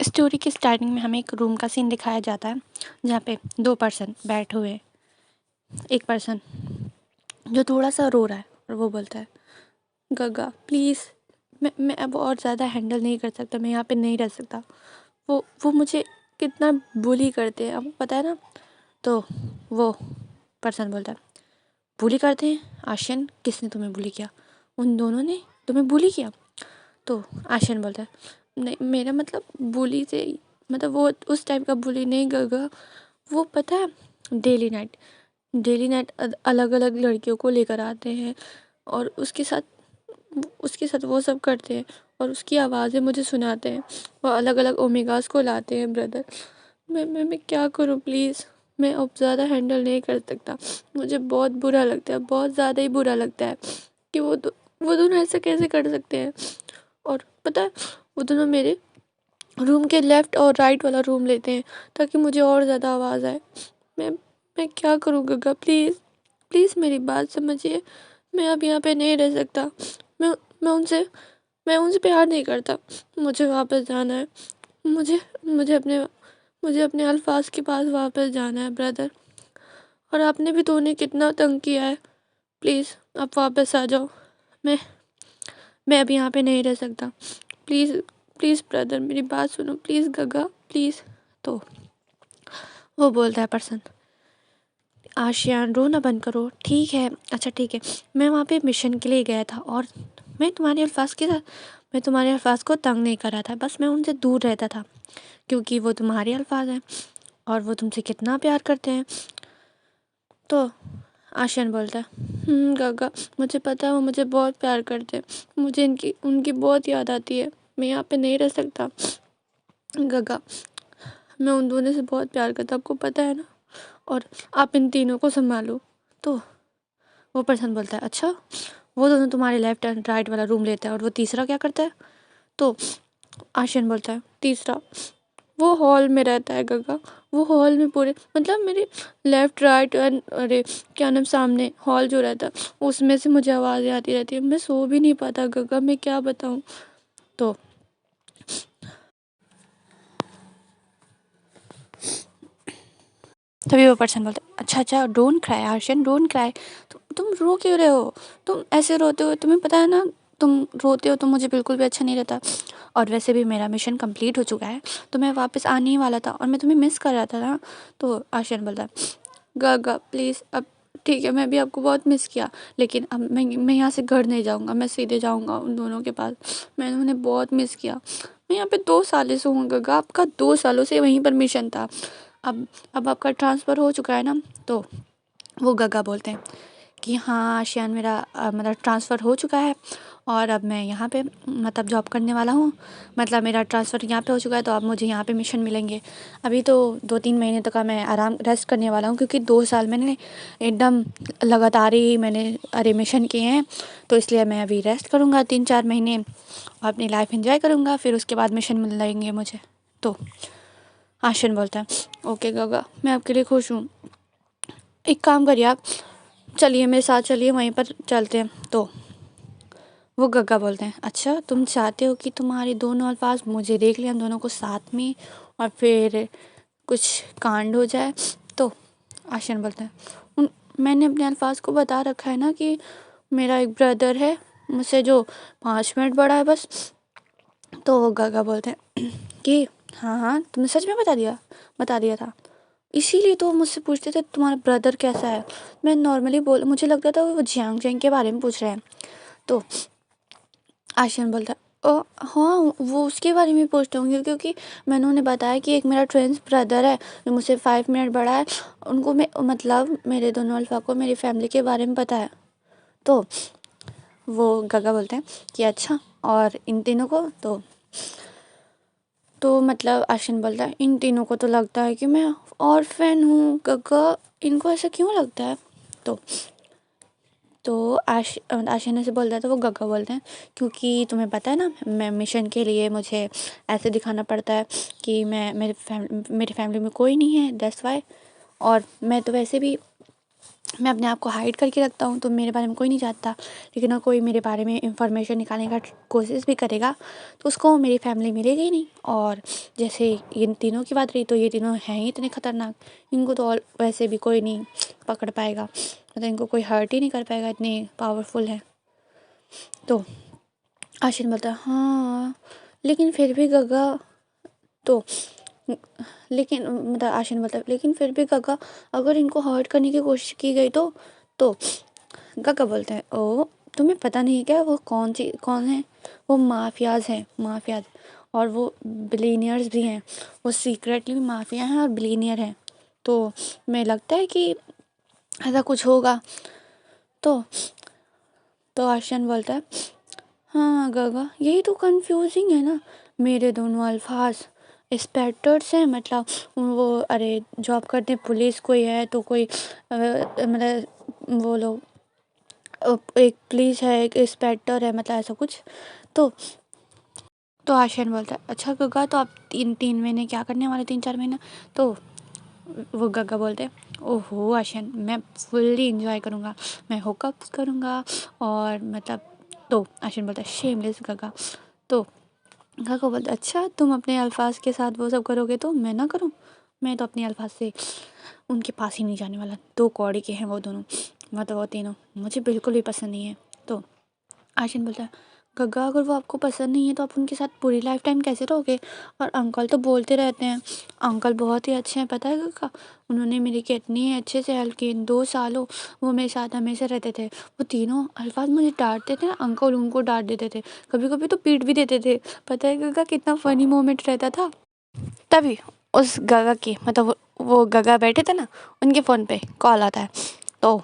Story की starting में हमें एक रूम का सीन दिखाया जाता है जहाँ पे 2 पर्सन बैठे हुए हैं। एक पर्सन जो थोड़ा सा रो रहा है और वो बोलता है, गगा प्लीज़, मैं अब और ज़्यादा हैंडल नहीं कर सकता, मैं यहाँ पे नहीं रह सकता। वो मुझे कितना बुली करते हैं, आपको पता है ना। तो वो पर्सन बोलता है, बुली करते हैं? आशियन, किसने तुम्हें बुली किया? उन दोनों ने तुम्हें बुली किया? तो आशियन बोलता है, नहीं मेरा मतलब बुली से, मतलब वो उस टाइप का बुली नहीं गगा। वो पता है, डेली नाइट अलग अलग लड़कियों को लेकर आते हैं और उसके साथ वो सब करते हैं और उसकी आवाज़ें मुझे सुनाते हैं। वो अलग अलग ओमेगास को लाते हैं ब्रदर। मैं क्या करूँ प्लीज़, मैं अब ज़्यादा हैंडल नहीं कर सकता। मुझे बहुत बुरा लगता है, बहुत ज़्यादा ही बुरा लगता है कि वो दोनों ऐसा कैसे कर सकते हैं। और पता है, वो दोनों मेरे रूम के लेफ़्ट और राइट वाला रूम लेते हैं ताकि मुझे और ज़्यादा आवाज़ आए। मैं मैं क्या करूँ गग्गा, प्लीज़ प्लीज़ मेरी बात समझिए। मैं अब यहाँ पे नहीं रह सकता। मैं मैं उनसे मैं उनसे प्यार नहीं करता। मुझे वापस जाना है। मुझे मुझे अपने अल्फाज के पास वापस जाना है ब्रदर। और आपने भी तो उन्हें कितना तंग किया है। प्लीज़ आप वापस आ जाओ। मैं मैं अब यहाँ पे नहीं रह सकता। प्लीज़ प्लीज़ ब्रदर मेरी बात सुनो, प्लीज़ गगा प्लीज़। तो वो बोलता है पर्सन, आशियान रोना बंद करो, ठीक है, अच्छा ठीक है। मैं वहाँ पे मिशन के लिए गया था और मैं तुम्हारे अल्फाज के साथ मैं तुम्हारे अल्फाज को तंग नहीं कर रहा था, बस मैं उनसे दूर रहता था क्योंकि वो तुम्हारे अल्फाज हैं और वो तुमसे कितना प्यार करते हैं। तो आशियान बोलता है, गगा मुझे पता है वो मुझे बहुत प्यार करते हैं, मुझे इनकी उनकी बहुत याद आती है, मैं यहाँ पे नहीं रह सकता गगा। मैं उन दोनों से बहुत प्यार करता, आपको पता है ना, और आप इन तीनों को संभालो। तो वो पर्सन बोलता है, अच्छा वो दोनों तुम्हारे लेफ्ट एंड राइट वाला रूम लेता है और वो तीसरा क्या करता है? तो आशियन बोलता है, तीसरा वो हॉल में रहता है गगा। वो हॉल में पूरे मतलब मेरे लेफ्ट राइट एंड अरे क्या नाम सामने हॉल जो रहता है उसमें से मुझे आवाज़ें आती रहती है, मैं सो भी नहीं पाता गगा, मैं क्या बताऊँ। तो तभी वो पर्सन बोलता है, अच्छा डोंट क्राई आर्शन, डोंट क्राई। तुम रो क्यों रहे हो? तुम ऐसे रोते हो, तुम्हें पता है ना, तुम रोते हो तो मुझे बिल्कुल भी अच्छा नहीं रहता। और वैसे भी मेरा मिशन कंप्लीट हो चुका है तो मैं वापस आने ही वाला था और मैं तुम्हें मिस कर रहा था ना। तो आर्शन बोलता है, गा प्लीज़ अब ठीक है, मैं भी आपको बहुत मिस किया लेकिन अब मैं यहाँ से घर नहीं जाऊँगा, मैं सीधे जाऊँगा उन दोनों के पास। मैंने उन्हें बहुत मिस किया। मैं यहाँ पे 2 सालों से हूँ गगा, आपका 2 सालों से वहीं पर मिशन था। अब आपका ट्रांसफ़र हो चुका है ना। तो वो गगा बोलते हैं कि हाँ आशियान, मेरा मतलब ट्रांसफ़र हो चुका है और अब मैं यहाँ पे मतलब जॉब करने वाला हूँ। मतलब मेरा ट्रांसफ़र यहाँ पे हो चुका है तो अब मुझे यहाँ पे मिशन मिलेंगे। अभी तो 2-3 महीने तक का मैं आराम रेस्ट करने वाला हूँ क्योंकि 2 साल मैंने एकदम लगातार ही मैंने मिशन किए हैं। तो इसलिए मैं अभी रेस्ट करूँगा 3-4 महीने और अपनी लाइफ एंजॉय करूँगा, फिर उसके बाद मिशन मिल जाएंगे मुझे। तो आशियान बोलता है, ओके गगा मैं आपके लिए खुश हूँ। एक काम करिए आप, चलिए मेरे साथ चलिए, वहीं पर चलते हैं। तो वो गग्गा बोलते हैं, अच्छा तुम चाहते हो कि तुम्हारे दोनों अल्फाज मुझे देख लें, हम दोनों को साथ में, और फिर कुछ कांड हो जाए। तो आशियान बोलते हैं, मैंने अपने अल्फाज को बता रखा है ना कि मेरा एक ब्रदर है मुझसे जो 5 मिनट बड़ा है बस। तो वो गग्गा बोलते हैं कि हाँ तुमने सच में बता दिया था, इसीलिए तो मुझसे पूछते थे तुम्हारा ब्रदर कैसा है। मैं नॉर्मली मुझे लगता था वो जियांग जैंग के बारे में पूछ रहे हैं। तो आशियान बोलता है, हाँ वो उसके बारे में पूछते होंगे क्योंकि मैंने उन्हें बताया कि एक मेरा ट्विन्स ब्रदर है जो मुझसे 5 मिनट बड़ा है, उनको मैं मतलब मेरे दोनों अल्फा को मेरी फैमिली के बारे में पता है। तो वो गगा बोलते हैं कि अच्छा और इन तीनों को? तो मतलब आशियान बोलता है, इन तीनों को तो लगता है कि मैं ऑर्फन हूँ गगा, इनको ऐसा क्यों लगता है? तो आशियान ऐसे बोलता है तो वो गग्गा बोलते हैं, क्योंकि तुम्हें पता है ना, मैं मिशन के लिए मुझे ऐसे दिखाना पड़ता है कि मेरी फैमिली में कोई नहीं है, दैट्स वाई। और मैं तो वैसे भी मैं अपने आप को हाइड करके रखता हूँ, तो मेरे बारे में कोई नहीं जानता। लेकिन अगर कोई मेरे बारे में इंफॉर्मेशन निकालने का कोशिश भी करेगा तो उसको मेरी फैमिली मिलेगी ही नहीं। और जैसे इन तीनों की बात रही, तो ये तीनों हैं ही इतने खतरनाक, इनको तो वैसे भी कोई नहीं पकड़ पाएगा, मतलब इनको कोई हर्ट ही नहीं कर पाएगा, इतने पावरफुल हैं। तो आशिन बोलता है हाँ लेकिन फिर भी गगा, तो लेकिन मतलब आशिन बोलता है लेकिन फिर भी गगा अगर इनको हर्ट करने की कोशिश की गई तो गगा बोलते हैं ओ तुम्हें पता नहीं है क्या वो कौन है, वो माफियाज हैं, माफियाज। और वो बिलीनियर्स भी हैं, वो सीक्रेटली माफिया हैं और बिलीनियर हैं। तो मैं लगता है कि ऐसा कुछ होगा। तो आशियान बोलता है हाँ गगा यही तो कंफ्यूजिंग है ना, मेरे दोनों अल्फाज इंस्पेक्टर्स हैं, मतलब वो अरे जॉब करते हैं पुलिस, कोई है तो कोई मतलब वो लोग एक पुलिस है एक इंस्पेक्टर है, मतलब ऐसा कुछ। तो आशियान बोलता है अच्छा गगा तो आप 3 महीने क्या करने वाले, 3-4 महीने। तो वो गगा बोलते हैं ओहो आशियान मैं फुल्ली इंजॉय करूँगा, मैं हुकअप्स करूँगा और मतलब। तो आशियान बोलता है शेमलेस गगा। तो गगा बोलता है अच्छा तुम अपने अल्फाज के साथ वो सब करोगे तो मैं ना करूँ, मैं तो अपने अल्फाज से उनके पास ही नहीं जाने वाला, 2 कौड़ी के हैं वो दोनों, मतलब वो तीनों मुझे बिल्कुल भी पसंद नहीं है। तो आशिन बोलता है गग्गा अगर वो आपको पसंद नहीं है तो आप उनके साथ पूरी लाइफ टाइम कैसे रहोगे। और अंकल तो बोलते रहते हैं, अंकल बहुत ही अच्छे हैं पता है गग्गा, उन्होंने मेरी कितनी अच्छे से हेल्प की, 2 सालों वो मेरे साथ हमेशा रहते थे। वो तीनों अल्फाज मुझे डांटते थे ना, अंकल उनको डांट देते थे, कभी कभी तो पीट भी देते थे। पता है गग्गा कितना फनी मोमेंट रहता था। तभी उस गगा की मतलब वो गगा बैठे थे ना, उनके फ़ोन पे कॉल आता है। तो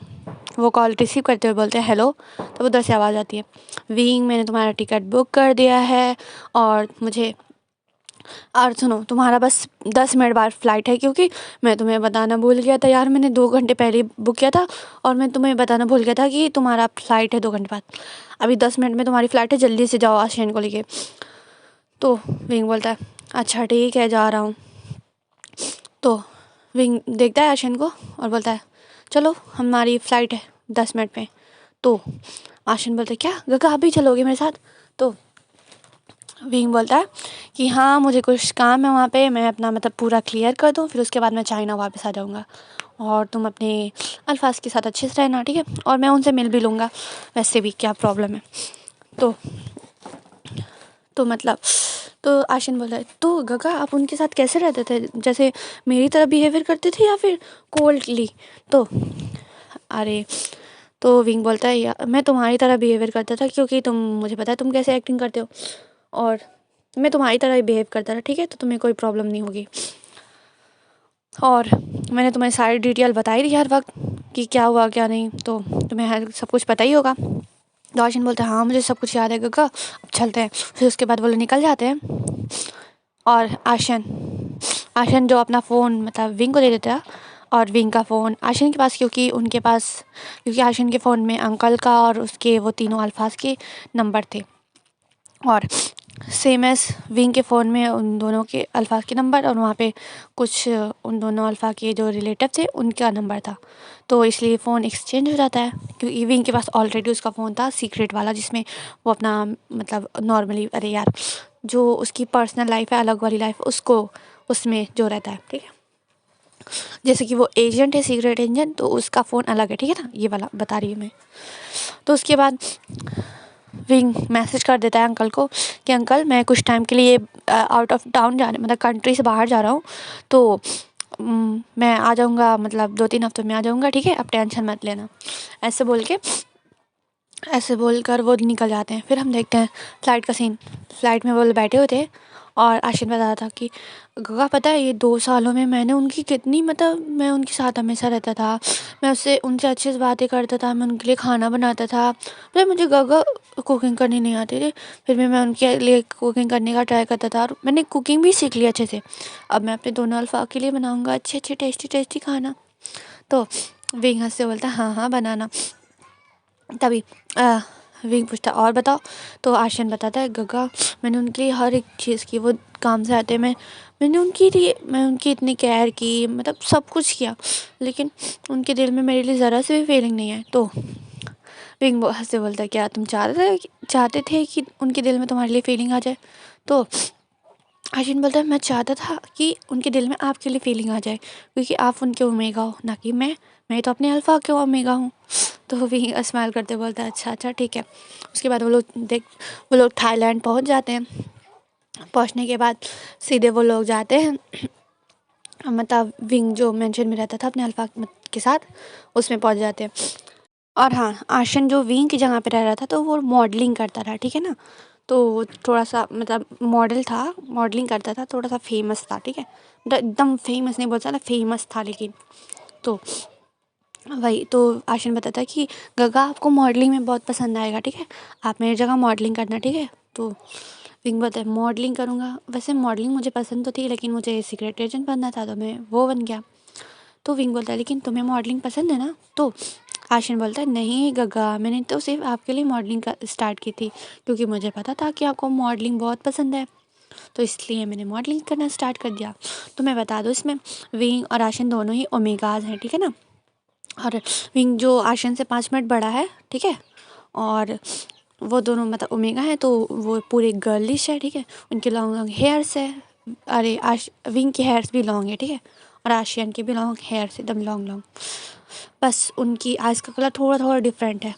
वो कॉल रिसीव करते हुए बोलते हैं हेलो। तो उधर से आवाज़ आती है विंग मैंने तुम्हारा टिकट बुक कर दिया है और मुझे और सुनो तुम्हारा बस 10 मिनट बाद फ़्लाइट है, क्योंकि मैं तुम्हें बताना भूल गया था यार, मैंने 2 घंटे पहले बुक किया था और मैं तुम्हें बताना भूल गया था कि तुम्हारा फ़्लाइट है 2 घंटे बाद, अभी 10 मिनट में तुम्हारी फ़्लाइट है, जल्दी से जाओ आशियान को लेके। तो विंग बोलता है अच्छा ठीक है जा रहा हूँ। तो विंग देखता है आशियान को और बोलता है चलो हमारी फ़्लाइट है 10 मिनट में। तो आशियान बोलता है क्या गगा आप भी चलोगे मेरे साथ। तो विंग बोलता है कि हाँ मुझे कुछ काम है वहाँ पे, मैं अपना मतलब पूरा क्लियर कर दूँ फिर उसके बाद मैं चाइना वापस आ जाऊँगा और तुम अपने अल्फाज के साथ अच्छे से रहना ठीक है, और मैं उनसे मिल भी लूँगा, वैसे भी क्या प्रॉब्लम है। तो मतलब तो आशियान बोला है तो गगा आप उनके साथ कैसे रहते थे, जैसे मेरी तरह बिहेवियर करते थे या फिर कोल्डली। तो अरे तो विंग बोलता है या मैं तुम्हारी तरह बिहेवियर करता था, क्योंकि तुम मुझे पता है तुम कैसे एक्टिंग करते हो और मैं तुम्हारी तरह ही बिहेव करता था ठीक है, तो तुम्हें कोई प्रॉब्लम नहीं होगी। और मैंने तुम्हें सारी डिटेल बताई थी हर वक्त कि क्या हुआ क्या नहीं, तो तुम्हें हर सब कुछ पता ही होगा। तो आशियान बोलता है हाँ मुझे सब कुछ याद है गगा, अब चलते हैं। फिर उसके बाद वो लोग निकल जाते हैं और आशियान जो अपना फ़ोन मतलब विंग को दे देता है और विंग का फ़ोन आशियान के पास, क्योंकि आशियान के फ़ोन में अंकल का और उसके वो तीनों अल्फाज के नंबर थे और सेम एस विंग के फ़ोन में उन दोनों के अल्फाज के नंबर और वहाँ पे कुछ उन दोनों अल्फा के जो रिलेटिव थे उनका नंबर था। तो इसलिए फ़ोन एक्सचेंज हो जाता है, क्योंकि विंग के पास ऑलरेडी उसका फ़ोन था सीक्रेट वाला, जिसमें वो अपना मतलब नॉर्मली अरे यार जो उसकी पर्सनल लाइफ है अलग वाली लाइफ उसको उसमें जो रहता है ठीक है, जैसे कि वो एजेंट है सीक्रेट एजेंट तो उसका फ़ोन अलग है ठीक है ना, ये वाला बता रही हूँ मैं। तो उसके बाद विंग मैसेज कर देता है अंकल को कि अंकल मैं कुछ टाइम के लिए आउट ऑफ टाउन मतलब कंट्री से बाहर जा रहा हूँ, तो मैं आ जाऊँगा मतलब 2-3 हफ्तों में आ जाऊँगा ठीक है, अब टेंशन मत लेना। ऐसे बोलकर वो निकल जाते हैं। फिर हम देखते हैं फ़्लाइट का सीन। फ़्लाइट में वो लोग बैठे हुए थे और आशियान बता रहा था कि गगा पता है ये 2 सालों में मैंने उनकी कितनी मतलब मैं उनके साथ हमेशा रहता था, मैं उनसे अच्छे से बातें करता था, मैं उनके लिए खाना बनाता था, मतलब मुझे गगा कुकिंग करनी नहीं आती थी, फिर भी मैं उनके लिए कुकिंग करने का ट्राई करता था और मैंने कुकिंग भी सीख ली अच्छे से। अब मैं अपने दोनों अल्फा के लिए बनाऊँगा अच्छे टेस्टी खाना। तो विंग हंस से बोलता हाँ हाँ बनाना। तभी विंग पूछता और बताओ। तो आशियान बताता है गग्गा मैंने उनके लिए हर एक चीज़ की, वो काम से आते हैं मैंने उनकी इतनी केयर की, मतलब सब कुछ किया, लेकिन उनके दिल में मेरे लिए ज़रा सी भी फीलिंग नहीं है। तो विंग हंस से बोलता है क्या तुम चाहते थे कि उनके दिल में तुम्हारे लिए फीलिंग आ जाए। तो आशियान बोलता है मैं चाहता था कि उनके दिल में आपके लिए फीलिंग आ जाए, क्योंकि आप उनके ओमेगा हो, ना कि मैं तो अपने अल्फा के ओमेगा हूँ। तो भी स्माइल करते बोलता है अच्छा ठीक है। उसके बाद वो लोग थाईलैंड पहुँच जाते हैं। पहुँचने के बाद सीधे वो लोग जाते हैं, मतलब विंग जो मेंशन में रहता था अपने अल्फा के साथ, उसमें पहुँच जाते हैं। और हाँ, आशियान जो विंग की जगह पे रह रहा था तो वो मॉडलिंग करता था, ठीक है ना। तो वो थोड़ा सा मतलब मॉडल था, मॉडलिंग करता था, थोड़ा सा फेमस था, ठीक है। एकदम फेमस नहीं बोल सकता, फेमस था लेकिन। तो वही तो आशियान बताता है कि गगा आपको मॉडलिंग में बहुत पसंद आएगा, ठीक है, आप मेरी जगह मॉडलिंग करना, ठीक है। तो विंग बोलता है मॉडलिंग करूँगा, वैसे मॉडलिंग मुझे पसंद तो थी लेकिन मुझे सीक्रेट एजेंट बनना था तो मैं वो बन गया। तो विंग बोलता है लेकिन तुम्हें मॉडलिंग पसंद है ना। तो आशियान बोलता है नहीं गगा, मैंने तो सिर्फ आपके लिए मॉडलिंग का स्टार्ट की थी, क्योंकि मुझे पता था कि आपको मॉडलिंग बहुत पसंद है, तो इसलिए मैंने मॉडलिंग करना स्टार्ट कर दिया। तो मैं बता दूँ, इसमें विंग और आशियान दोनों ही ओमेगाज हैं, ठीक है ना। और विंग जो आशियान से 5 मिनट बड़ा है, ठीक है, और वो दोनों मतलब ओमेगा है, तो वो पूरे गर्लिश है, ठीक है। उनके लॉन्ग लॉन्ग हेयर्स है, अरे विंग के हेयर्स भी लॉन्ग है, ठीक है, और आशियान के भी लॉन्ग हेयर्स एकदम लॉन्ग लॉन्ग। बस उनकी आइज़ का कलर थोड़ा थोड़ा डिफरेंट है।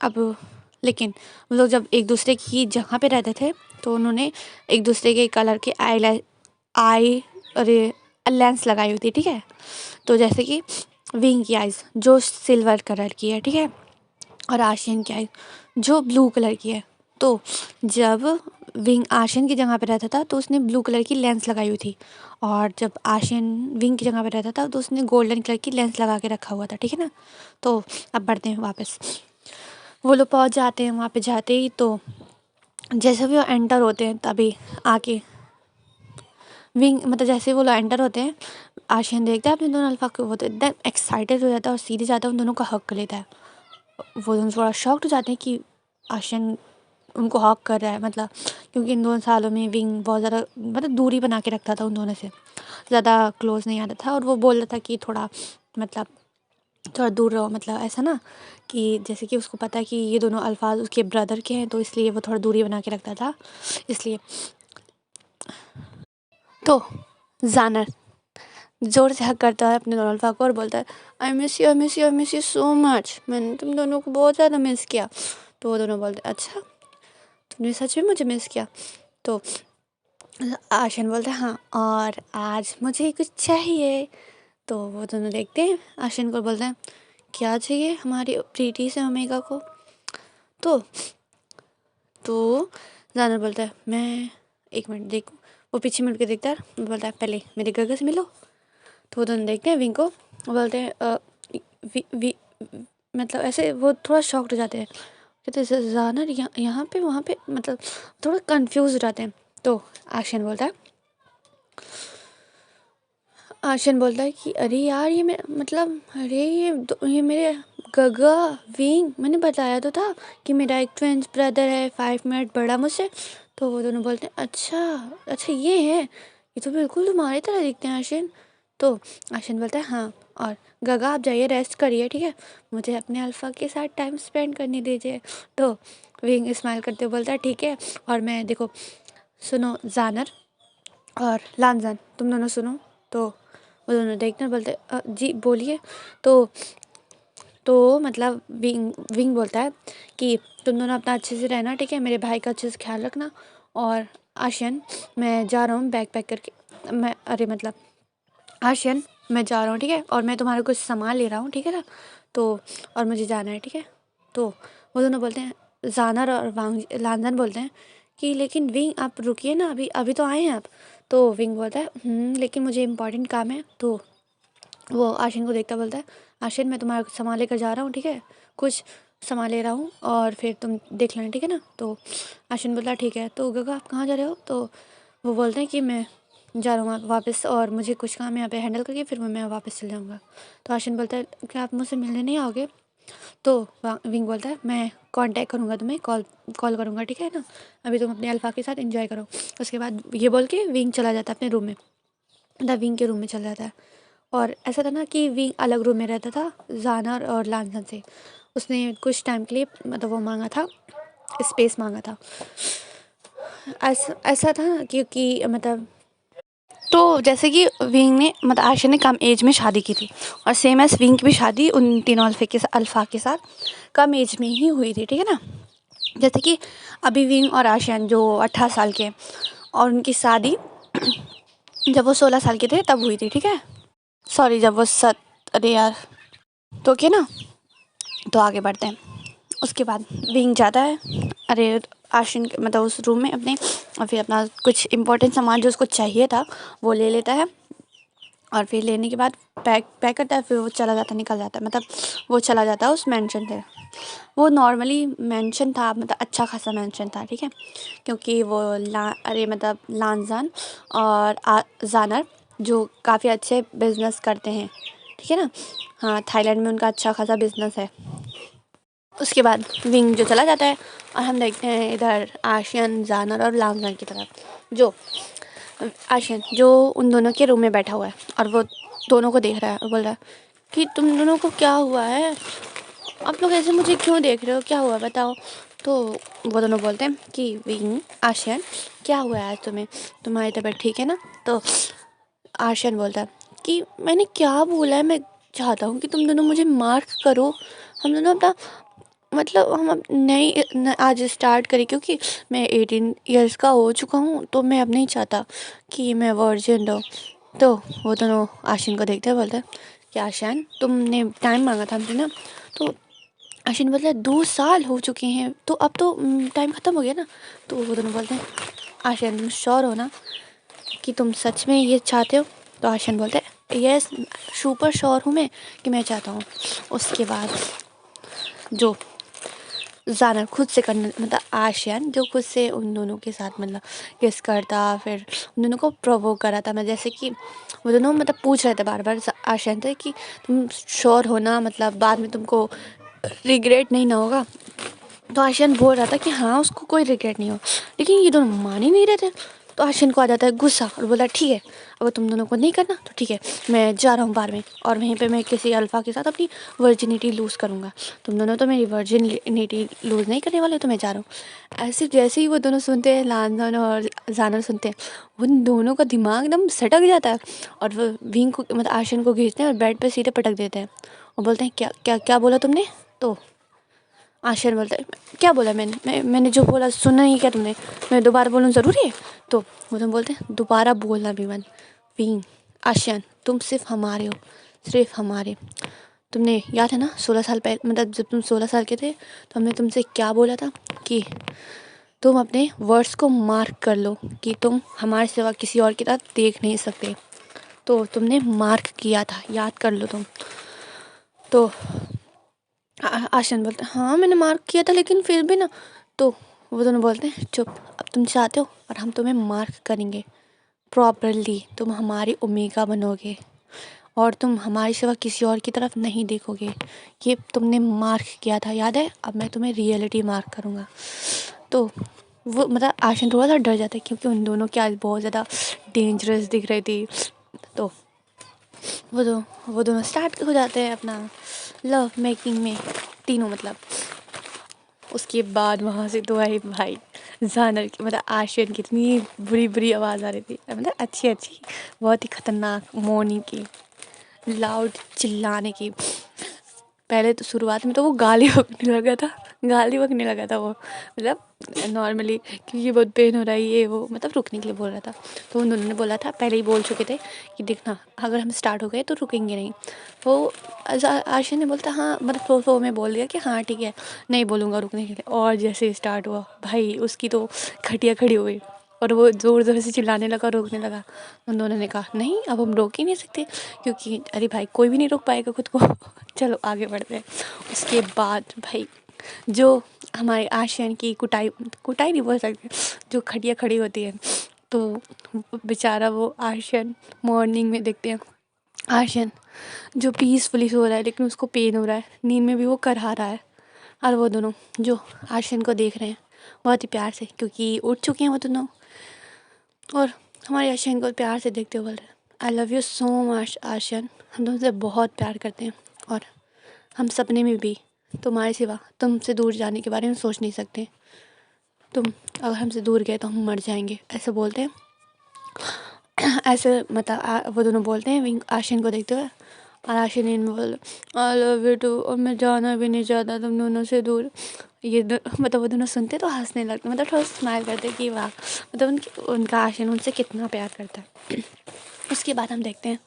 अब लेकिन वो लोग जब एक दूसरे की जगह पे रहते थे तो उन्होंने एक दूसरे के कलर के आई अरे लेंस लगाई हुई थी, ठीक है। तो जैसे कि विंग की आइज़ जो सिल्वर कलर की है, ठीक है, और आशियन की आइज़ जो ब्लू कलर की है। तो जब विंग आशियन की जगह पे रहता था तो उसने ब्लू कलर की लेंस लगाई हुई थी, और जब आशियन विंग की जगह पे रहता था तो उसने गोल्डन कलर की लेंस लगा के रखा हुआ था, ठीक है ना। तो अब बढ़ते हैं वापस, वो लोग पहुंच जाते हैं वहाँ पे। जाते ही तो जैसे भी वो एंटर होते हैं तभी आके विंग मतलब जैसे वो लोग एंटर होते हैं, आशियन देखता है अपने दोनों अल्फा को, वो तो एकदम एक्साइटेड हो जाता है और सीधे जाता है उन दोनों का हक कर लेता है। वो दोनों थोड़ा शॉक्ड हो जाते हैं कि आशियन उनको हक कर रहा है, मतलब क्योंकि इन 2 सालों में विंग बहुत ज़्यादा मतलब दूरी बना के रखता था उन दोनों से, ज़्यादा क्लोज नहीं आता था, और वो बोल रहा था कि थोड़ा मतलब थोड़ा दूर रहो, मतलब ऐसा ना कि जैसे कि उसको पता है कि ये दोनों अल्फाज उसके ब्रदर के हैं, तो इसलिए वो थोड़ा दूरी बना के रखता था इसलिए। तो जानर ज़ोर से हक करता है अपने दोनों अल्फा को और बोलता है I miss you, I miss you, I miss you so much, मैंने तुम दोनों को बहुत ज़्यादा मिस किया। तो वो दोनों बोलते अच्छा तुमने सच में मुझे मिस किया। तो आशियान बोलता है हाँ, और आज मुझे कुछ चाहिए। तो वो दोनों देखते हैं, आशियान को बोलते हैं क्या चाहिए हमारी प्रीति से ओमेगा को। तो जानवर बोलता है मैं एक मिनट देखूं। वो पीछे मुड़ के देखता है, वो बोलता है पहले मेरे गगा से मिलो। तो वो दोनों देखते हैं विंग को, वो बोलते हैं वी, वी, मतलब ऐसे वो थोड़ा शॉक्ड हो जाते हैं, कहते हैं जानर यहाँ पे वहाँ पे, मतलब थोड़ा कंफ्यूज हो जाते हैं। तो आशियान बोलता है कि अरे यार ये मैं मतलब अरे ये मेरे गगा विंग, मैंने बताया तो था कि मेरा एक ट्विंस ब्रदर है 5 मिनट बड़ा मुझसे। तो वो दोनों बोलते हैं अच्छा अच्छा ये है, ये तो बिल्कुल तुम्हारी तरह दिखते हैं आशियान। तो आशियान बोलता है हाँ, और गगा आप जाइए रेस्ट करिए, ठीक है, मुझे अपने अल्फा के साथ टाइम स्पेंड करने दीजिए। तो विंग स्माइल करते बोलता है ठीक है, और मैं देखो सुनो जानर और लानजान तुम दोनों सुनो। तो वो दोनों देखते बोलते जी बोलिए। तो मतलब विंग बोलता है कि तुम दोनों अपना अच्छे से रहना, ठीक है, मेरे भाई का अच्छे से ख्याल रखना। और आशियन मैं जा रहा हूँ बैग पैक करके, मैं अरे मतलब आशियन मैं जा रहा हूँ, ठीक है, और मैं तुम्हारा कुछ सामान ले रहा हूँ, ठीक है ना। तो और मुझे जाना है, ठीक है। तो वो दोनों बोलते हैं जानर और लानजान बोलते हैं कि लेकिन विंग आप रुकिए ना, अभी अभी तो आए हैं आप। तो विंग बोलता है लेकिन मुझे इम्पोर्टेंट काम है। तो वो आशिन को देखता बोलता है आशिन मैं तुम्हारा कुछ सामान लेकर जा रहा हूँ, ठीक है, कुछ सामान ले रहा हूँ और फिर तुम देख लेना, ठीक है ना। तो आशिन बोलता है ठीक है। तो गगा आप कहाँ जा रहे हो। तो वो बोलते हैं कि मैं जा रहा हूँ वापस, और मुझे कुछ काम यहाँ पे हैंडल करके फिर मैं वापस चल जाऊँगा। तो आशिन बोलता है क्या आप मुझसे मिलने नहीं आओगे। तो विंग बोलता है मैं कांटेक्ट करूँगा तुम्हें, कॉल कॉल करूँगा, ठीक है ना, अभी तुम अपने अल्फ़ा के साथ एंजॉय करो। उसके बाद ये बोल के विंग चला जाता है अपने रूम में, मतलब विंग के रूम में चला जाता है। और ऐसा था ना कि विंग अलग रूम में रहता था जानर और लांसन से। उसने कुछ टाइम के लिए मतलब वो मांगा था, स्पेस मांगा था। ऐसा ऐसा था क्योंकि मतलब तो जैसे कि विंग ने मतलब आयशा ने कम एज में शादी की थी, और सेम एस विंग की भी शादी उन तीनों अल्फ़ा के साथ कम एज में ही हुई थी, ठीक है ना। जैसे कि अभी विंग और आशियान जो 18 साल के हैं, और उनकी शादी जब वो 16 साल के थे तब हुई थी, ठीक है। सॉरी, जब वो अरे यार, तो क्या ना, तो आगे बढ़ते हैं। उसके बाद विंग जाता है, अरे आशियान मतलब उस रूम में अपने, और फिर अपना कुछ इंपॉर्टेंट सामान जो उसको चाहिए था वो ले लेता है। और फिर लेने के बाद पैक करता है, फिर वो चला जाता, निकल जाता है, मतलब वो चला जाता है उस मेंशन से। वो नॉर्मली मेंशन था, मतलब अच्छा खासा मेंशन था, ठीक है, क्योंकि वो अरे मतलब लानजान और जानर जो काफ़ी अच्छे बिजनेस करते हैं, ठीक है ना। हाँ, थाईलैंड में उनका अच्छा खासा बिजनेस है। उसके बाद विंग जो चला जाता है, और हम देखते हैं इधर आशियन, जानर और लानजान की तरफ। जो आशियन जो उन दोनों के रूम में बैठा हुआ है, और वो दोनों को देख रहा है और बोल रहा है कि तुम दोनों को क्या हुआ है, आप लोग ऐसे मुझे क्यों देख रहे हो, क्या हुआ बताओ। तो वो दोनों बोलते हैं कि विंग, आशियन, क्या हुआ है आज तुम्हें, तुम्हारी तबीयत ठीक है ना। तो आशियन बोलता है कि मैंने क्या बोला है, मैं चाहता हूँ कि तुम दोनों मुझे मार्क करो, हम दोनों अपना मतलब हम अब नई आज स्टार्ट करें, क्योंकि मैं 18 इयर्स का हो चुका हूँ, तो मैं अब नहीं चाहता कि मैं वर्जिन रहूँ। तो वो दोनों आशियन को देखते हैं, बोलते हैं कि आशियन तुमने टाइम मांगा था हमसे ना। तो आशियन बोलता है 2 साल हो चुके हैं, तो अब तो टाइम ख़त्म हो गया ना। तो वो दोनों बोलते हैं आशियन तुम श्योर हो ना कि तुम सच में ये चाहते हो। तो आशियन बोलते हैं यस, सुपर श्योर हूँ मैं कि मैं चाहता हूँ। उसके बाद जो जानर खुद से करने, मतलब आशियन जो खुद से उन दोनों के साथ मतलब किस करता, फिर उन दोनों को प्रोवोक करा था। मैं जैसे कि वो दोनों मतलब पूछ रहे थे बार बार आशियन से कि तुम श्योर हो ना, मतलब बाद में तुमको रिग्रेट नहीं ना होगा। तो आशियन बोल रहा था कि हाँ उसको कोई रिग्रेट नहीं हो, लेकिन ये दोनों मान ही नहीं रहे थे। तो आशियन को आ जाता है गुस्सा और बोला ठीक है, अगर तुम दोनों को नहीं करना तो ठीक है, मैं जा रहा हूँ बार में, और वहीं पे मैं किसी अल्फ़ा के साथ अपनी वर्जिनिटी लूज़ करूँगा। तुम दोनों तो मेरी वर्जिनिटी लूज़ नहीं करने वाले, तो मैं जा रहा हूँ। ऐसे जैसे ही वो दोनों सुनते हैं, लानजान और जानर सुनते हैं, उन दोनों का दिमाग एकदम सटक जाता है, और वो विंग को मतलब आशियन को खींचते हैं और बेड पर सीधे पटक देते हैं और बोलते हैं क्या क्या क्या बोला तुमने। तो आशियन बोलता है क्या बोला मैंने जो बोला सुना ही क्या तुमने, मैं दोबारा बोलूँ ज़रूरी है। तो वो तुम बोलते हैं दोबारा बोलना भी मत। विंग, आशियन तुम सिर्फ हमारे हो, सिर्फ हमारे। तुमने याद है ना 16 साल पहले, मतलब जब तुम 16 साल के थे तो हमने तुमसे क्या बोला था कि तुम अपने वर्ड्स को मार्क कर लो कि तुम हमारे सिवा किसी और की तरफ देख नहीं सकते। तो तुमने मार्क किया था, याद कर लो तुम। तो आशन बोलते हैं हाँ मैंने मार्क किया था, लेकिन फिर भी ना। तो वो दोनों बोलते हैं चुप, अब तुम चाहते हो और हम तुम्हें मार्क करेंगे प्रॉपरली, तुम हमारी ओमेगा बनोगे और तुम हमारी सिवा किसी और की तरफ नहीं देखोगे। ये तुमने मार्क किया था याद है, अब मैं तुम्हें रियलिटी मार्क करूँगा। तो वो मतलब आशन थोड़ा सा डर जाता है, क्योंकि उन दोनों की आज बहुत ज़्यादा डेंजरस दिख रही थी। तो वो दोनों स्टार्ट हो जाते हैं अपना लव मेकिंग में, तीनों मतलब। उसके बाद वहाँ से तो आई भाई जानर की, मतलब आशियन की इतनी बुरी बुरी आवाज़ आ रही थी, मतलब अच्छी अच्छी, बहुत ही ख़तरनाक मॉर्निंग की लाउड चिल्लाने की। पहले तो शुरुआत में तो वो गाली बकने लगा था, गाली बकने लगा था वो, मतलब नॉर्मली क्योंकि बहुत पेन हो रहा है ये वो, मतलब रुकने के लिए बोल रहा था। तो उन दोनों ने बोला था, पहले ही बोल चुके थे कि देखना अगर हम स्टार्ट हो गए तो रुकेंगे नहीं। वो आशिया ने बोलता हाँ, मतलब फ्लो में बोल दिया कि हाँ ठीक है नहीं बोलूँगा रुकने के लिए। और जैसे स्टार्ट हुआ भाई उसकी तो खटिया खड़ी हो गई, और वो ज़ोर ज़ोर से चिल्लाने लगा, रोकने लगा। उन दोनों ने कहा नहीं अब हम रोक ही नहीं सकते, क्योंकि अरे भाई कोई भी नहीं रोक पाएगा खुद को। चलो आगे बढ़ते हैं। उसके बाद भाई जो हमारे आशियान की कुटाई कुटाई नहीं बोल सकते, जो खटिया खड़ी होती है, तो बेचारा वो आशियान मॉर्निंग में देखते हैं आर्यन जो पीसफुली सो रहा है लेकिन उसको पेन हो रहा है, नींद में भी वो करहा रहा है। और वो दोनों जो आर्यन को देख रहे हैं बहुत ही प्यार से, क्योंकि उठ चुके हैं वो दोनों, और हमारे आर्यन को प्यार से देखते हुए बोल रहे हैं, I love you so much Aryan, हम तुमसे बहुत प्यार करते हैं और हम सपने में भी तुम्हारे सिवा तुमसे दूर जाने के बारे में सोच नहीं सकते। तुम अगर हमसे दूर गए तो हम मर जाएंगे, ऐसे बोलते हैं। ऐसे मतलब वो दोनों बोलते हैं विंग आशिन को देखते हुए, और आशिन इनमें बोल आई लव यू टू, और मैं जाना भी नहीं चाहता तुम दोनों से दूर। मतलब वो दोनों सुनते तो हंसने लगते, मतलब थोड़ा स्माइल करते कि वाह, मतलब उनका आशिन उनसे कितना प्यार करता है। उसके बाद हम देखते हैं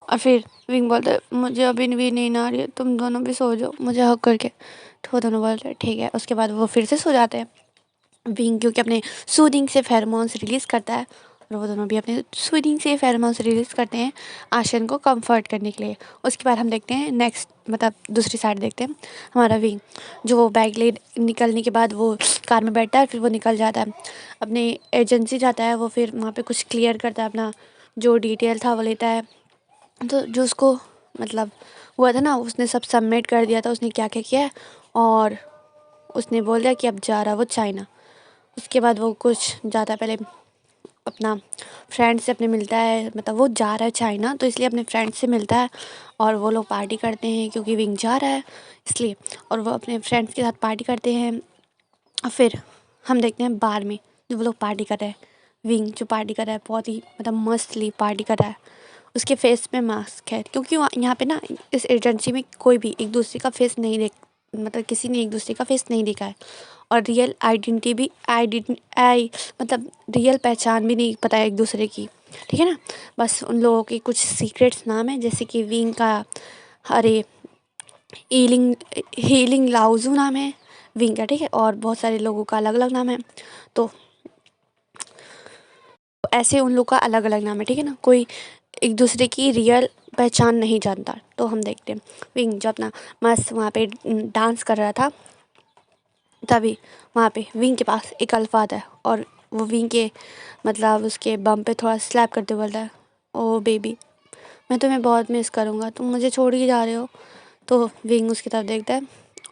और फिर विंग बोलता है मुझे अभी भी नींद आ रही है, तुम दोनों भी सो जाओ मुझे हक करके। तो वो दोनों बोलते हैं ठीक है। उसके बाद वो फिर से सो जाते हैं। विंग क्योंकि अपने सूदिंग से फेरोमोन्स रिलीज़ करता है, और वो दोनों भी अपने सूदिंग से फेरोमोन्स रिलीज़ करते हैं आशन को कंफर्ट करने के लिए। उसके बाद हम देखते हैं नेक्स्ट, मतलब दूसरी साइड देखते हैं हमारा विंग, जो वो बैग ले निकलने के बाद वो कार में बैठता है, फिर वो निकल जाता है अपने एजेंसी जाता है। वो फिर वहाँ पे कुछ क्लियर करता है, अपना जो डिटेल था वो लेता है। तो जो उसको मतलब हुआ था ना, उसने सब सबमिट कर दिया था, उसने क्या क्या किया है, और उसने बोल दिया कि अब जा रहा वो चाइना। उसके बाद वो कुछ ज़्यादा पहले अपना फ्रेंड से अपने मिलता है, मतलब वो जा रहा है चाइना तो इसलिए अपने फ्रेंड से मिलता है, और वो लोग पार्टी करते हैं क्योंकि विंग जा रहा है इसलिए, और वो अपने फ्रेंड्स के साथ पार्टी करते हैं। और फिर हम देखते हैं बार में जो वो लोग पार्टी कर रहे हैं, विंग जो पार्टी कर रहा है बहुत ही मतलब मस्तली पार्टी कर रहा है। उसके फेस पे मास्क है, क्योंकि यहाँ पे ना इस एजेंसी में कोई भी एक दूसरे का फेस नहीं देख, मतलब किसी ने एक दूसरे का फेस नहीं देखा है, और रियल आइडेंटिटी भी मतलब रियल पहचान भी नहीं पता है एक दूसरे की, ठीक है ना। बस उन लोगों के कुछ सीक्रेट्स नाम है, जैसे कि विंग का अरे हीलिंग हीलिंग लाउजू नाम है विंग का, ठीक है, और बहुत सारे लोगों का अलग अलग नाम है। तो ऐसे उन लोग का अलग अलग नाम है, ठीक है ना, कोई एक दूसरे की रियल पहचान नहीं जानता। तो हम देखते हैं विंग जो अपना मस्त वहाँ पे डांस कर रहा था, तभी वहाँ पे विंग के पास एक अल्फा आता है, और वो विंग के मतलब उसके बम पे थोड़ा स्लैप करते बोलता है ओ बेबी मैं तुम्हें बहुत मिस करूँगा, तुम मुझे छोड़ के जा रहे हो। तो विंग उसकी तरफ देखता है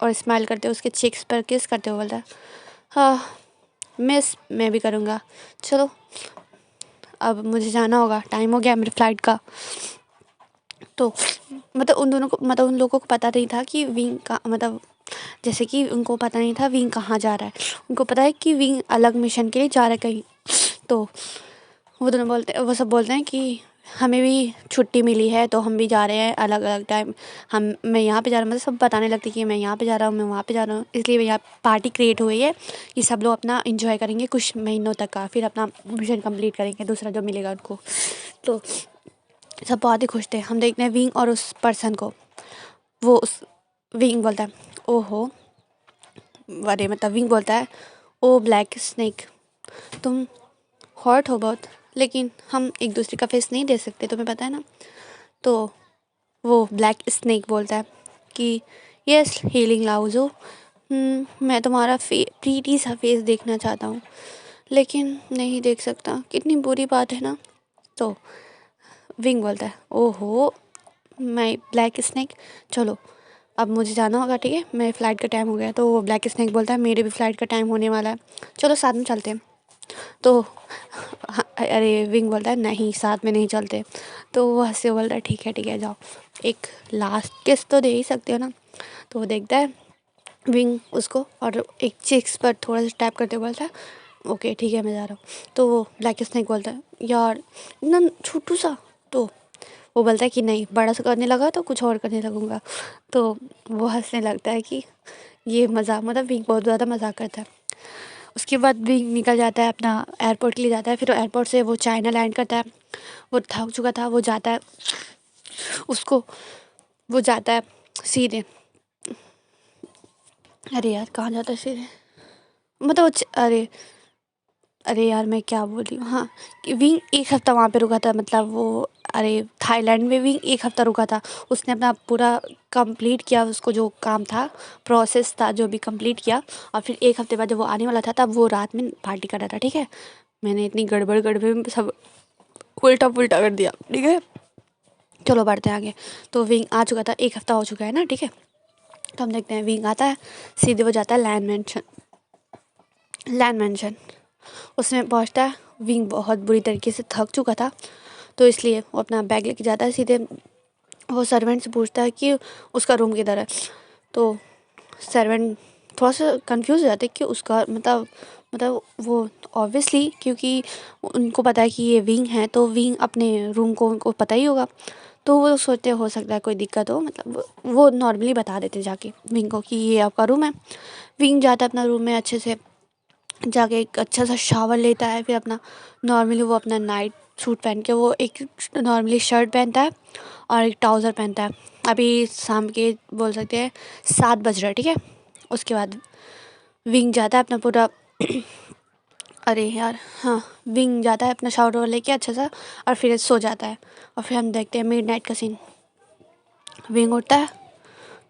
और स्माइल करते हुए उसके चिक्स पर किस करते हुए बोलता है हाँ मिस मैं भी करूँगा, चलो अब मुझे जाना होगा, टाइम हो गया मेरे फ्लाइट का। तो मतलब उन दोनों को, मतलब उन लोगों को पता नहीं था कि विंग का मतलब, जैसे कि उनको पता नहीं था विंग कहाँ जा रहा है, उनको पता है कि विंग अलग मिशन के लिए जा रहा है कहीं। तो वो सब बोलते हैं कि हमें भी छुट्टी मिली है तो हम भी जा रहे हैं अलग अलग टाइम, मैं यहाँ पे जा रहा हूँ, मतलब सब बताने लगती कि मैं यहाँ पे जा रहा हूँ, मैं वहाँ पे जा रहा हूँ, इसलिए यहाँ पार्टी क्रिएट हुई है कि सब लोग अपना इंजॉय करेंगे कुछ महीनों तक का, फिर अपना मिशन कंप्लीट करेंगे दूसरा जो मिलेगा उनको। तो सब बहुत ही खुश थे। हम देखते हैं विंग और उस पर्सन को, वो उस विंग बोलता है ओहो, अरे मतलब विंग बोलता है ओ ब्लैक स्नेक तुम हॉट हो बहुत, लेकिन हम एक दूसरे का फेस नहीं दे सकते तुम्हें पता है ना। तो वो ब्लैक स्नेक बोलता है कि यस हीलिंग लाउजो, मैं तुम्हारा प्रीटी सा फेस देखना चाहता हूँ लेकिन नहीं देख सकता, कितनी बुरी बात है ना। तो विंग बोलता है ओहो मैं ब्लैक स्नेक, चलो अब मुझे जाना होगा, ठीक है मेरे फ़्लाइट का टाइम हो गया। तो वो ब्लैक स्नेक बोलता है मेरे भी फ़्लाइट का टाइम होने वाला है, चलो साथ में चलते हैं। तो अरे विंग बोलता है नहीं साथ में नहीं चलते। तो वो हंस के बोलता है ठीक है जाओ, एक लास्ट किस तो दे ही सकते हो ना। तो वो देखता है विंग उसको, और एक चिक्स पर थोड़ा सा टैप करते हुए बोलता है ओके ठीक है मैं जा रहा हूँ। तो वो ब्लैक स्नेक बोलता है यार इतना छोटू सा। तो वो बोलता है कि नहीं बड़ा सा करने लगा तो कुछ और करने लगूँगा। तो वो हंसने लगता है कि ये मज़ाक, मतलब विंग बहुत ज़्यादा मज़ाक करता है। उसके बाद विंग निकल जाता है अपना एयरपोर्ट के लिए जाता है, फिर एयरपोर्ट से वो चाइना लैंड करता है। वो थक चुका था, वो जाता है उसको वो जाता है सीधे, अरे यार कहाँ जाता है सीधे, मतलब अरे अरे यार मैं क्या बोल रही हूँ, हाँ कि विंग एक हफ्ता वहाँ पे रुका था, मतलब वो अरे थाईलैंड में विंग एक हफ्ता रुका था। उसने अपना पूरा कंप्लीट किया, उसको जो काम था प्रोसेस था जो भी कंप्लीट किया, और फिर एक हफ्ते बाद जब वो आने वाला था तब वो रात में पार्टी कर रहा था, ठीक है। मैंने इतनी गड़बड़ गड़बड़ में सब उल्टा पुल्टा कर दिया, ठीक है। चलो बढ़ते हैं आगे। तो विंग आ चुका था, 1 हफ्ता हो चुका है ना, ठीक है। तो हम देखते हैं, विंग आता है, सीधे वो जाता है लैंड मैंशन। उसमें पहुंचता है, विंग बहुत बुरी तरीके से थक चुका था, तो इसलिए वो अपना बैग लेके जाता है सीधे। वो सर्वेंट से पूछता है कि उसका रूम किधर है। तो सर्वेंट थोड़ा सा कंफ्यूज हो जाते कि उसका मतलब वो ऑब्वियसली, क्योंकि उनको पता है कि ये विंग है, तो विंग अपने रूम को उनको पता ही होगा। तो वो सोचते हो सकता है कोई दिक्कत हो, मतलब वो नॉर्मली बता देते जाके विंग को कि ये आपका रूम है। विंग जाता है अपना रूम में, अच्छे से जाके एक अच्छा सा शावर लेता है, फिर अपना नॉर्मली वो अपना नाइट सूट पहन के वो एक नॉर्मली शर्ट पहनता है और एक ट्राउज़र पहनता है। अभी शाम के बोल सकते हैं 7 बज रहे हैं, ठीक है। उसके बाद विंग जाता है अपना पूरा अरे यार हाँ, विंग जाता है अपना शावर लेके अच्छा सा, और फिर सो जाता है। और फिर हम देखते हैं मिडनाइट का सीन। विंग उठता है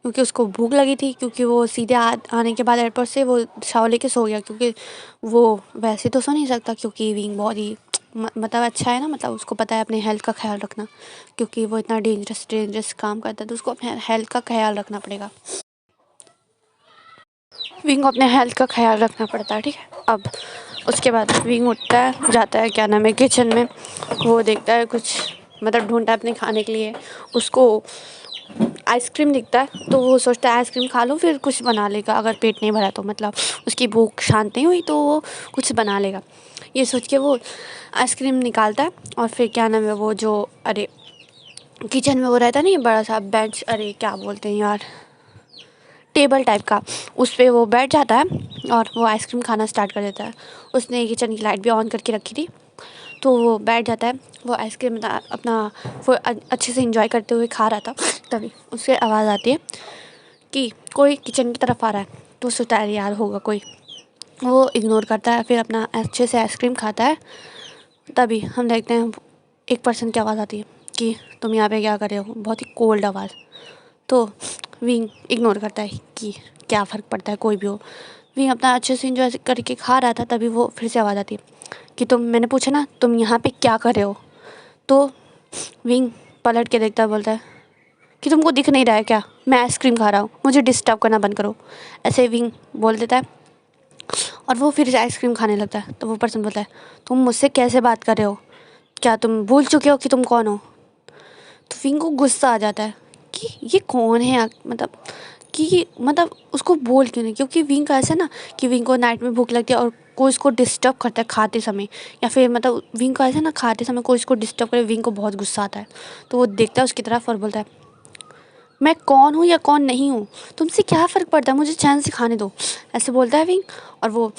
क्योंकि उसको भूख लगी थी, क्योंकि वो सीधे आने के बाद एयरपोर्ट से वो शावर लेके सो गया, क्योंकि वो वैसे तो सो नहीं सकता, क्योंकि विंग बहुत ही मतलब अच्छा है ना, मतलब उसको पता है अपने हेल्थ का ख्याल रखना, क्योंकि वो इतना डेंजरस काम करता है, तो उसको अपने हेल्थ का ख्याल रखना पड़ेगा। विंग को अपने हेल्थ का ख्याल रखना पड़ता है, ठीक है। अब उसके बाद विंग उठता है, जाता है क्या नाम है किचन में, वो देखता है कुछ, मतलब ढूंढता है अपने खाने के लिए। उसको आइसक्रीम दिखता है, तो वो सोचता है आइसक्रीम खा लो फिर कुछ बना लेगा, अगर पेट नहीं भरा तो, मतलब उसकी भूख शांत नहीं हुई तो वो कुछ बना लेगा। ये सोच के वो आइसक्रीम निकालता है, और फिर क्या नाम है वो जो अरे किचन में वो रहता नहीं बड़ा सा बेंच, अरे क्या बोलते हैं यार, टेबल टाइप का, उस पर वो बैठ जाता है और वो आइसक्रीम खाना स्टार्ट कर देता है। उसने किचन की लाइट भी ऑन करके रखी थी, तो वो बैठ जाता है, वो आइसक्रीम अपना वो अच्छे से इंजॉय करते हुए खा रहा था। तभी उससे आवाज़ आती है कि कोई किचन की तरफ आ रहा है, तो सोचता है यार होगा कोई, वो इग्नोर करता है, फिर अपना अच्छे से आइसक्रीम खाता है। तभी हम देखते हैं एक पर्सन की आवाज़ आती है कि तुम यहाँ पे क्या कर रहे हो, बहुत ही कोल्ड आवाज़। तो विंग इग्नोर करता है कि क्या फ़र्क पड़ता है, कोई भी हो। विंग अपना अच्छे से इंजॉय करके खा रहा था, तभी वो फिर से आवाज़ आती है कि तुम, मैंने पूछा ना तुम यहाँ पे क्या कर रहे हो। तो विंग पलट के देखता है, बोलता है कि तुमको दिख नहीं रहा है क्या, मैं आइसक्रीम खा रहा हूँ, मुझे डिस्टर्ब करना बंद करो, ऐसे विंग बोल देता है। और वो फिर से आइसक्रीम खाने लगता है। तो वो पर्सन बोलता है तुम मुझसे कैसे बात कर रहे हो, क्या तुम भूल चुके हो कि तुम कौन हो। तो विंग को गुस्सा आ जाता है कि ये कौन है, मतलब उसको बोल क्यों नहीं, क्योंकि विंग का ऐसा ना कि विंग को नाइट में भूख लगती है और कोई इसको डिस्टर्ब करता है खाते समय, या फिर मतलब विंग का ऐसा ना खाते समय कोई इसको डिस्टर्ब करे, विंग को बहुत गुस्सा आता है। तो वो देखता है उसकी तरफ और बोलता है मैं कौन हूँ या कौन नहीं हूँ, तुमसे क्या फ़र्क पड़ता है, मुझे चैन से खाने दो, ऐसे बोलता है विंग। और वो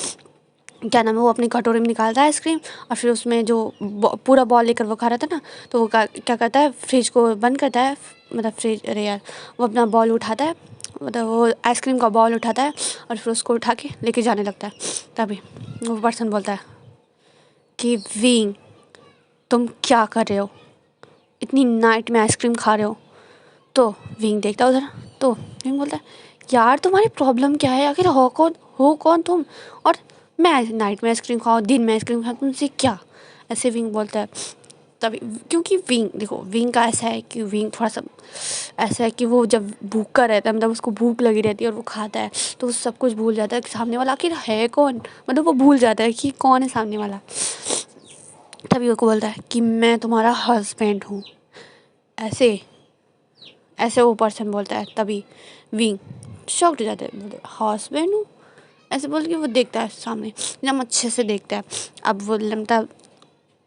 क्या नाम है वो अपनी कटोरी में निकालता है आइसक्रीम, और फिर उसमें जो पूरा बॉल लेकर वो खा रहा था ना, तो वो क्या करता है, फ्रिज को बंद करता है, मतलब फ्रिज, अरे यार, वो अपना बॉल उठाता है, मतलब वो आइसक्रीम का बॉल उठाता है और फिर उसको उठा के लेके जाने लगता है। तभी वो पर्सन बोलता है कि विंग तुम क्या कर रहे हो, इतनी नाइट में आइसक्रीम खा रहे हो। तो विंग देखता है उधर, तो विंग बोलता है यार तुम्हारी प्रॉब्लम क्या है, आखिर हो कौन तुम, और मैं नाइट में आइसक्रीम खाऊँ दिन में आइसक्रीम खाऊँ, तुमसे क्या, ऐसे विंग बोलता है। तभी क्योंकि विंग देखो, विंग का ऐसा है कि विंग थोड़ा सा ऐसा है कि वो जब भूखा रहता है, मतलब उसको भूख लगी रहती है और वो खाता है, तो वो सब कुछ भूल जाता है कि सामने वाला आखिर है कौन, मतलब वो भूल जाता है कि कौन है सामने वाला। तभी वो को बोलता है कि मैं तुम्हारा हस्बैंड हूँ, ऐसे ऐसे वो पर्सन बोलता है। तभी विंग शॉक्ड हो जाता है, बोलते हस्बैंड हूँ, ऐसे बोल के वो देखता है सामने, एकदम अच्छे से देखता है। अब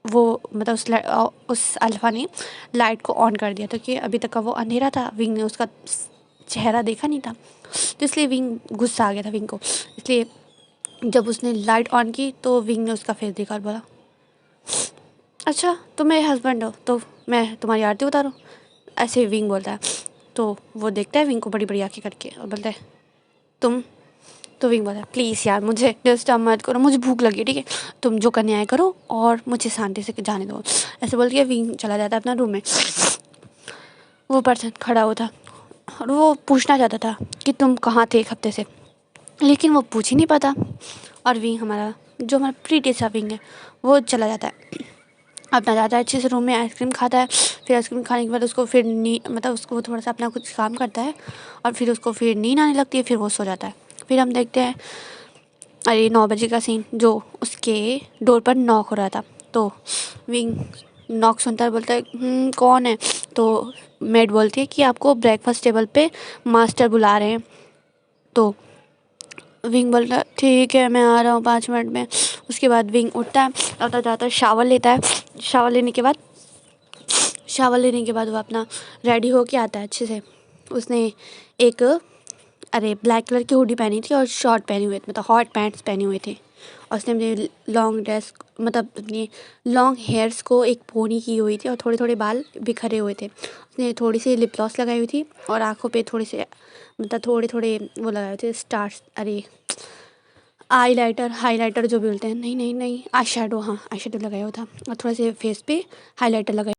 वो मतलब उस अल्फा ने लाइट को ऑन कर दिया था, कि अभी तक का वो अंधेरा था, विंग ने उसका चेहरा देखा नहीं था, तो इसलिए विंग गुस्सा आ गया था विंग को। इसलिए जब उसने लाइट ऑन की तो विंग ने उसका फेस देखा और बोला अच्छा तुम मेरे हस्बैंड हो तो मैं तुम्हारी आरती उतारूँ, ऐसे विंग बोलता है। तो वो देखता है विंग को बड़ी बड़ी आँखें करके और बोलता है तुम, तो विंग बोलता है प्लीज़ यार मुझे डिस्टर्ब मत करो, मुझे भूख लगी है, ठीक है, तुम जो करने आए करो और मुझे शांति से जाने दो, ऐसे बोल के विंग चला जाता है अपना रूम में। वो पर्सन खड़ा होता और वो पूछना चाहता था कि तुम कहाँ थे 1 हफ्ते से, लेकिन वो पूछ ही नहीं पाता। और विंग हमारा जो हमारा प्रीटी सा विंग है वो चला जाता है। अपना जाता है अच्छे से रूम में, आइसक्रीम खाता है। फिर आइसक्रीम खाने के बाद उसको फिर मतलब उसको थोड़ा सा अपना कुछ काम करता है और फिर उसको फिर नींद आने लगती है, फिर वो सो जाता है। फिर हम देखते हैं अरे 9 बजे का सीन, जो उसके डोर पर नॉक हो रहा था। तो विंग नॉक सुनता है, बोलता है कौन है? तो मेड बोलती है कि आपको ब्रेकफास्ट टेबल पे मास्टर बुला रहे हैं। तो विंग बोलता है ठीक है मैं आ रहा हूँ 5 मिनट में। उसके बाद विंग उठता है, अपना जाता है, शावर लेता है। शावर लेने के बाद वो अपना रेडी होके आता है अच्छे से। उसने एक ब्लैक कलर की हुडी पहनी थी और शॉर्ट पहने हुए थे, मतलब हॉट पैंट्स पहने हुए थे। और उसने अपने लॉन्ग ड्रेस, मतलब अपने लॉन्ग हेयर्स को एक पोनी की हुई थी और थोड़े थोड़े बाल बिखरे हुए थे। उसने थोड़ी सी लिप ग्लॉस लगाई हुई थी और आँखों पे थोड़े से, मतलब थोड़े थोड़े वो लगाए हुए थे स्टार्स, हाईलाइटर जो भी बोलते हैं, नहीं आई शेडो, हाँ आई शेडो लगाया हुआ था और थोड़ा से फेस पे हाईलाइटर लगाया।